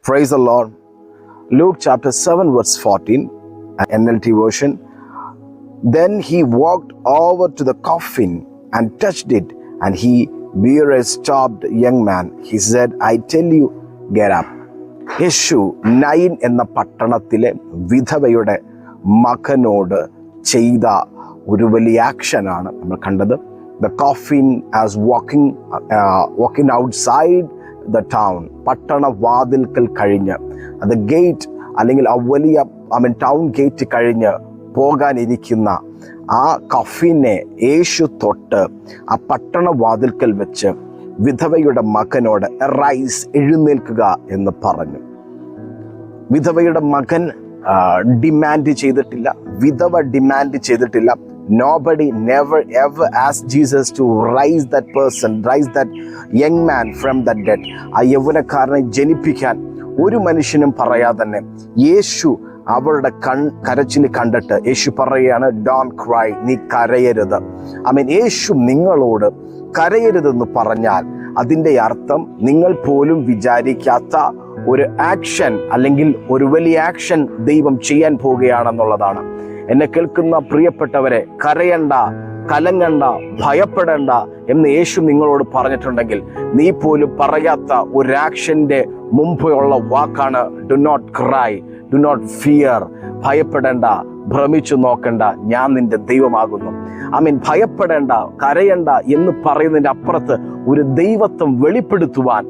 Praise the Lord. Luke chapter 7 verse 14, NLT version. Then he walked over to the coffin and touched it, and he bear a stopped young man. He said, I tell you, get up. യേശു Nain എന്ന പട്ടണത്തിലെ വിധവയുടെ മകനോട് ചെയ്ത ഒരു വലിയ ആക്ഷനാണ് നമ്മൾ കണ്ടത്. The coffin as walking outside the town, പട്ടണ വാതിൽക്കൽ കഴിഞ്ഞ്, അത് ഗേറ്റ് അല്ലെങ്കിൽ ആ വലിയ ടൗൺ ഗേറ്റ് കഴിഞ്ഞ് പോകാനിരിക്കുന്ന ആ കഫിനെ യേശു തൊട്ട് ആ പട്ടണ വാതിൽക്കൽ വെച്ച് വിധവയുടെ മകനോട് റൈസ്, എഴുന്നേൽക്കുക എന്ന് പറഞ്ഞു. വിധവയുടെ മകൻ ഡിമാൻഡ് ചെയ്തിട്ടില്ല, വിധവ ഡിമാൻഡ് ചെയ്തിട്ടില്ല. Nobody never ever asked Jesus to rise that person, rise that young man from that dead. ആ യൗവനക്കാരനെ ജനിപ്പിക്കാൻ ഒരു മനുഷ്യനും പറയാതെ തന്നെ യേശു അവരുടെ കരച്ചിൽ കണ്ടിട്ട് യേശു പറയുകയാണ്, ഡോണ്ട് ക്രൈ, നീ കരയരുത്. യേശു നിങ്ങളോട് കരയരുതെന്ന് പറഞ്ഞാൽ അതിൻ്റെ അർത്ഥം നിങ്ങൾ പോലും വിചാരിക്കാത്ത ഒരു ആക്ഷൻ അല്ലെങ്കിൽ ഒരു വലിയ ആക്ഷൻ ദൈവം ചെയ്യാൻ പോവുകയാണെന്നുള്ളതാണ്. എന്നെ കേൾക്കുന്ന പ്രിയപ്പെട്ടവരെ, കരയണ്ട, കലങ്ങണ്ട, ഭയപ്പെടേണ്ട എന്ന് യേശു നിങ്ങളോട് പറഞ്ഞിട്ടുണ്ടെങ്കിൽ നീ പോലും പറയാത്ത ഒരു ആക്ഷന്റെ മുമ്പുള്ള വാക്കാണ് do not cry, do not fear. ഭയപ്പെടേണ്ട, ഭ്രമിച്ചു നോക്കണ്ട, ഞാൻ നിന്റെ ദൈവമാകുന്നു. ഭയപ്പെടേണ്ട, കരയണ്ട എന്ന് പറയുന്നതിൻ്റെ അപ്പുറത്ത് ഒരു ദൈവത്വം വെളിപ്പെടുത്തുവാൻ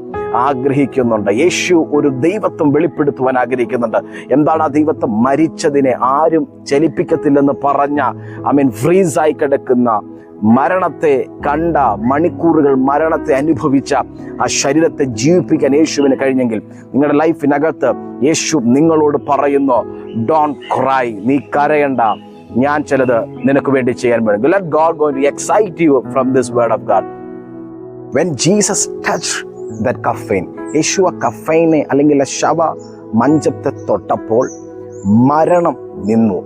ആഗ്രഹിക്കുന്നുണ്ട്. യേശു ഒരു ദൈവത്വം വെളിപ്പെടുത്തുവാൻ ആഗ്രഹിക്കുന്നുണ്ട്. എന്താണ് ആ ദൈവത്വം? മരിച്ചതിനെ ആരും ചലിപ്പിക്കത്തില്ലെന്ന് പറഞ്ഞ ഫ്രീസായി കിടക്കുന്ന, മരണത്തെ കണ്ട മണിക്കൂറുകൾ മരണത്തെ അനുഭവിച്ച ആ ശരീരത്തെ ജീവിപ്പിക്കാൻ യേശുവിന് കഴിഞ്ഞെങ്കിൽ നിങ്ങളുടെ ലൈഫിനകത്ത് യേശു നിങ്ങളോട് പറയുന്നു, ഡോണ്ട് ക്രൈ, നീ കരയണ്ട, ഞാൻ ചിലത് നിനക്ക് വേണ്ടി ചെയ്യാൻ വേണ്ടി. Let God going to excite you from this word of God. When Jesus touched that coffin, യേശു ആ കഫൈനെ അല്ലെങ്കിൽ ആ ശവ മഞ്ചത്തെ തൊട്ടപ്പോൾ മരണം നിന്നു.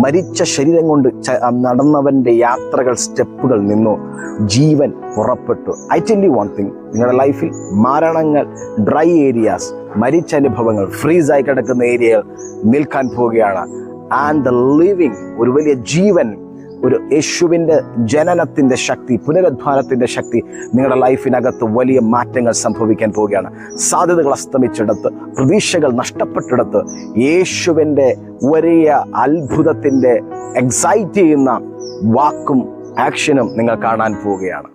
മരിച്ച ശരീരം കൊണ്ട് നടന്നവൻ്റെ യാത്രകൾ, സ്റ്റെപ്പുകൾ നിന്നു, ജീവൻ പുറപ്പെട്ടു. I tell you one thing, നിങ്ങളുടെ ലൈഫിൽ മരണങ്ങൾ, ഡ്രൈ ഏരിയാസ്, മരിച്ച അനുഭവങ്ങൾ, ഫ്രീസായി കിടക്കുന്ന ഏരിയകൾ നിൽക്കാൻ പോവുകയാണ്. ആൻഡ് ദ ലിവിങ്, ഒരു വലിയ ജീവൻ, ഒരു യേശുവിൻ്റെ ജനനത്തിൻ്റെ ശക്തി, പുനരുദ്ധാനത്തിൻ്റെ ശക്തി നിങ്ങളുടെ ലൈഫിനകത്ത് വലിയ മാറ്റങ്ങൾ സംഭവിക്കാൻ പോവുകയാണ്. സാധ്യതകൾ അസ്തമിച്ചിടത്ത്, പ്രതീക്ഷകൾ നഷ്ടപ്പെട്ടിടത്ത് യേശുവിൻ്റെ വലിയ അത്ഭുതത്തിൻ്റെ എക്സൈറ്റ് ചെയ്യുന്ന വാക്കും ആക്ഷനും നിങ്ങൾ കാണാൻ പോവുകയാണ്.